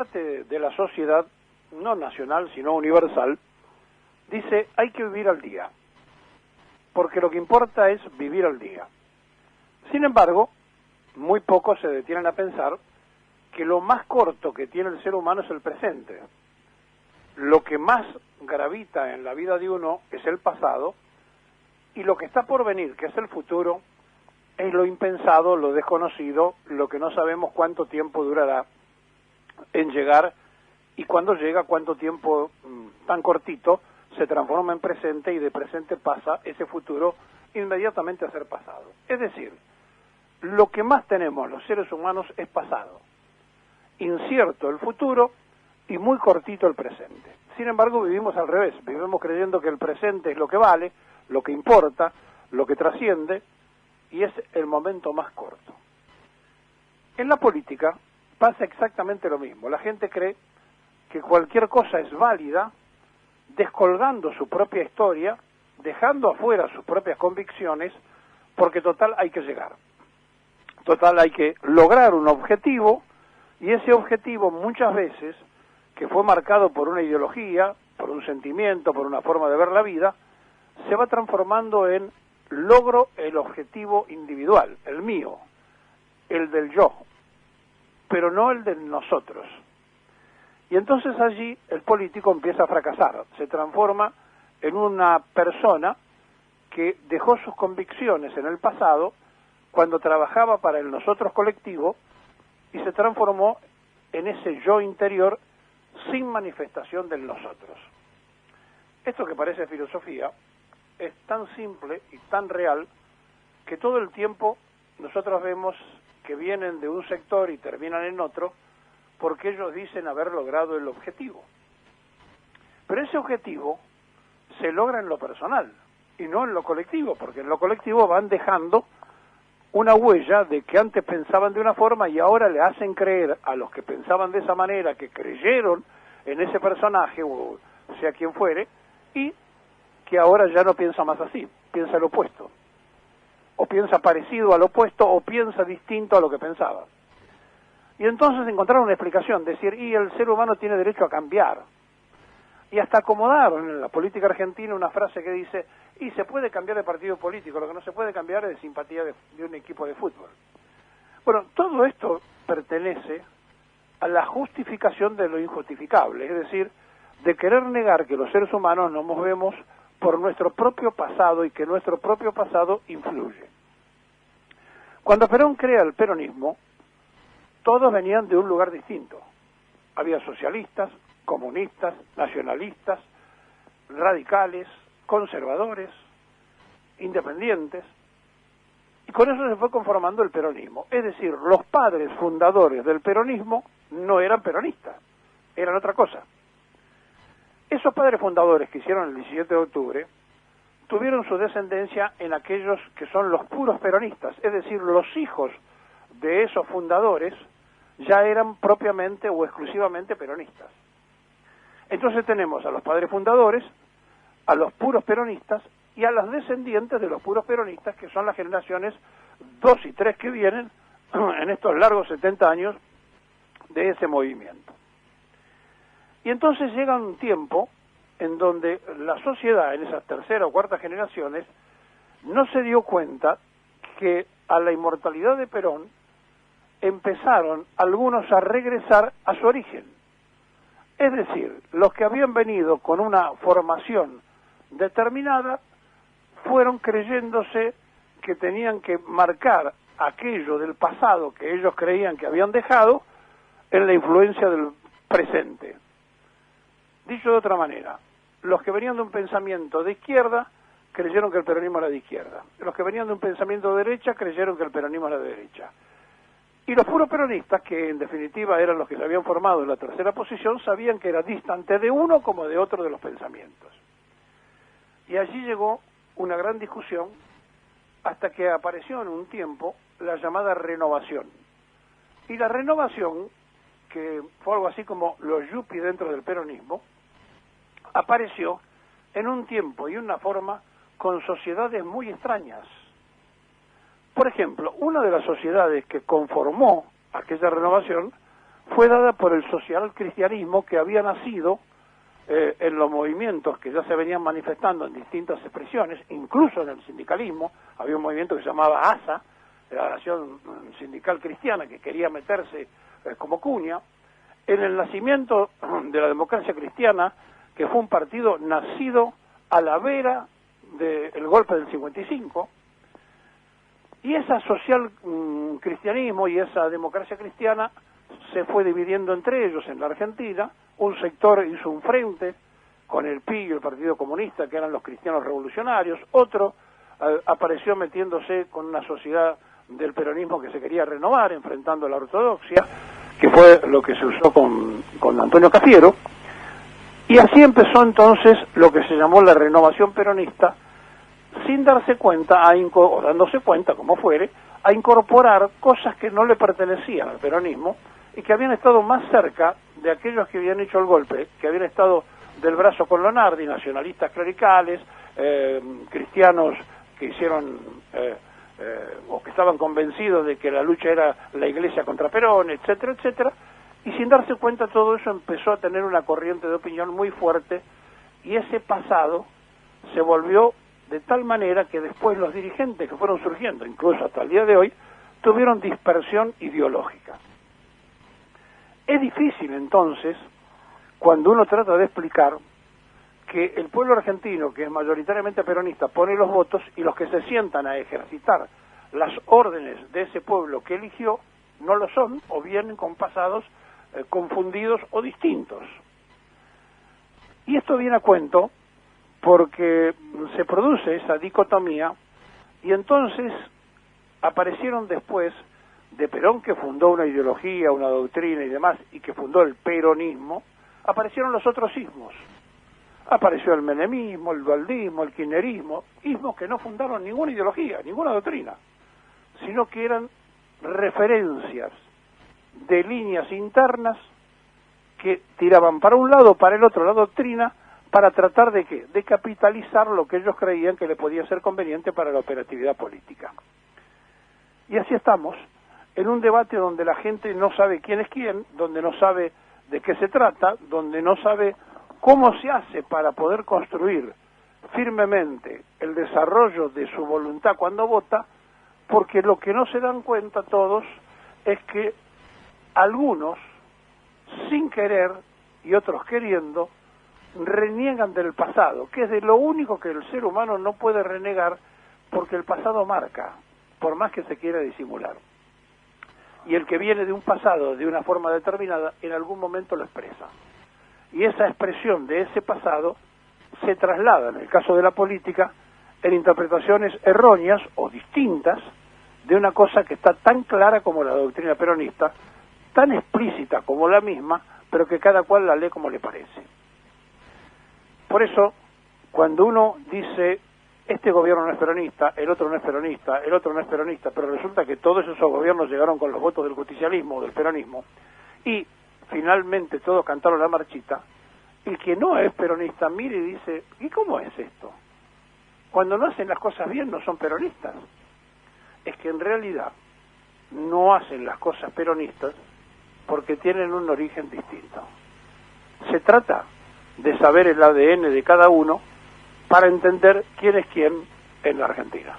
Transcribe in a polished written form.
parte de la sociedad, no nacional, sino universal, dice, hay que vivir al día, porque lo que importa es vivir al día. Sin embargo, muy pocos se detienen a pensar que lo más corto que tiene el ser humano es el presente. Lo que más gravita en la vida de uno es el pasado, y lo que está por venir, que es el futuro, es lo impensado, lo desconocido, lo que no sabemos cuánto tiempo durará en llegar, y cuando llega, cuánto tiempo tan cortito se transforma en presente, y de presente pasa ese futuro inmediatamente a ser pasado. Es decir, lo que más tenemos los seres humanos es pasado, incierto el futuro y muy cortito el presente. Sin embargo, vivimos al revés, vivimos creyendo que el presente es lo que vale, lo que importa, lo que trasciende, y es el momento más corto. En la política pasa exactamente lo mismo. La gente cree que cualquier cosa es válida, descolgando su propia historia, dejando afuera sus propias convicciones, porque total hay que llegar. Total hay que lograr un objetivo, y ese objetivo muchas veces, que fue marcado por una ideología, por un sentimiento, por una forma de ver la vida, se va transformando en logro el objetivo individual, el mío, el del yo, pero no el del nosotros. Y entonces allí el político empieza a fracasar, se transforma en una persona que dejó sus convicciones en el pasado cuando trabajaba para el nosotros colectivo, y se transformó en ese yo interior sin manifestación del nosotros. Esto, que parece filosofía, es tan simple y tan real que todo el tiempo nosotros vemos que vienen de un sector y terminan en otro, porque ellos dicen haber logrado el objetivo. Pero ese objetivo se logra en lo personal y no en lo colectivo, porque en lo colectivo van dejando una huella de que antes pensaban de una forma y ahora le hacen creer a los que pensaban de esa manera, que creyeron en ese personaje, o sea quien fuere, y que ahora ya no piensa más así, piensa lo opuesto, o piensa parecido al opuesto, o piensa distinto a lo que pensaba. Y entonces encontraron una explicación, decir, y el ser humano tiene derecho a cambiar. Y hasta acomodaron en la política argentina una frase que dice, y se puede cambiar de partido político, lo que no se puede cambiar es de simpatía de un equipo de fútbol. Bueno, todo esto pertenece a la justificación de lo injustificable, es decir, de querer negar que los seres humanos nos movemos por nuestro propio pasado y que nuestro propio pasado influye. Cuando Perón crea el peronismo, todos venían de un lugar distinto. Había socialistas, comunistas, nacionalistas, radicales, conservadores, independientes, y con eso se fue conformando el peronismo. Es decir, los padres fundadores del peronismo no eran peronistas, eran otra cosa. Esos padres fundadores que hicieron el 17 de octubre tuvieron su descendencia en aquellos que son los puros peronistas, es decir, los hijos de esos fundadores ya eran propiamente o exclusivamente peronistas. Entonces tenemos a los padres fundadores, a los puros peronistas y a los descendientes de los puros peronistas, que son las generaciones 2 y 3 que vienen en estos largos 70 años de ese movimiento. Y entonces llega un tiempo en donde la sociedad, en esas tercera o cuarta generaciones, no se dio cuenta que a la inmortalidad de Perón empezaron algunos a regresar a su origen. Es decir, los que habían venido con una formación determinada fueron creyéndose que tenían que marcar aquello del pasado que ellos creían que habían dejado en la influencia del presente. Dicho de otra manera, los que venían de un pensamiento de izquierda creyeron que el peronismo era de izquierda. Los que venían de un pensamiento de derecha creyeron que el peronismo era de derecha. Y los puros peronistas, que en definitiva eran los que se habían formado en la tercera posición, sabían que era distante de uno como de otro de los pensamientos. Y allí llegó una gran discusión hasta que apareció en un tiempo la llamada renovación. Y la renovación, que fue algo así como los yuppies dentro del peronismo, apareció en un tiempo y una forma con sociedades muy extrañas. Por ejemplo, una de las sociedades que conformó aquella renovación fue dada por el social cristianismo que había nacido en los movimientos que ya se venían manifestando en distintas expresiones, incluso en el sindicalismo. Había un movimiento que se llamaba ASA, la Acción Sindical Cristiana, que quería meterse como cuña, en el nacimiento de la democracia cristiana, que fue un partido nacido a la vera del golpe del 55, y esa social cristianismo y esa democracia cristiana se fue dividiendo entre ellos en la Argentina. Un sector hizo un frente con el PI y el Partido Comunista, que eran los cristianos revolucionarios. Otro apareció metiéndose con una sociedad del peronismo que se quería renovar, enfrentando a la ortodoxia, que fue lo que se usó con Antonio Cafiero. Y así empezó entonces lo que se llamó la renovación peronista, sin darse cuenta, o dándose cuenta, como fuere, a incorporar cosas que no le pertenecían al peronismo y que habían estado más cerca de aquellos que habían hecho el golpe, que habían estado del brazo con Lonardi, nacionalistas clericales, cristianos que hicieron o que estaban convencidos de que la lucha era la Iglesia contra Perón, etcétera, etcétera, y sin darse cuenta todo eso empezó a tener una corriente de opinión muy fuerte, y ese pasado se volvió de tal manera que después los dirigentes que fueron surgiendo, incluso hasta el día de hoy, tuvieron dispersión ideológica. Es difícil entonces, cuando uno trata de explicar que el pueblo argentino, que es mayoritariamente peronista, pone los votos, y los que se sientan a ejercitar las órdenes de ese pueblo que eligió no lo son, o vienen con pasados confundidos o distintos. Y esto viene a cuento porque se produce esa dicotomía, y entonces aparecieron después de Perón, que fundó una ideología, una doctrina y demás, y que fundó el peronismo, aparecieron los otros ismos. Apareció el menemismo, el dualdismo, el kirchnerismo, ismos que no fundaron ninguna ideología, ninguna doctrina, sino que eran referencias de líneas internas que tiraban para un lado o para el otro la doctrina, para tratar de ¿qué? De capitalizar lo que ellos creían que le podía ser conveniente para la operatividad política. Y así estamos, en un debate donde la gente no sabe quién es quién, donde no sabe de qué se trata, donde no sabe cómo se hace para poder construir firmemente el desarrollo de su voluntad cuando vota, porque lo que no se dan cuenta todos es que algunos, sin querer y otros queriendo, reniegan del pasado, que es de lo único que el ser humano no puede renegar, porque el pasado marca, por más que se quiera disimular. Y el que viene de un pasado de una forma determinada, en algún momento lo expresa. Y esa expresión de ese pasado se traslada, en el caso de la política, en interpretaciones erróneas o distintas de una cosa que está tan clara como la doctrina peronista, tan explícita como la misma, pero que cada cual la lee como le parece. Por eso, cuando uno dice, este gobierno no es peronista, el otro no es peronista, el otro no es peronista, pero resulta que todos esos gobiernos llegaron con los votos del justicialismo o del peronismo, y finalmente todos cantaron la marchita, el que no es peronista mire y dice, ¿y cómo es esto? Cuando no hacen las cosas bien no son peronistas. Es que en realidad no hacen las cosas peronistas porque tienen un origen distinto. Se trata de saber el ADN de cada uno para entender quién es quién en la Argentina.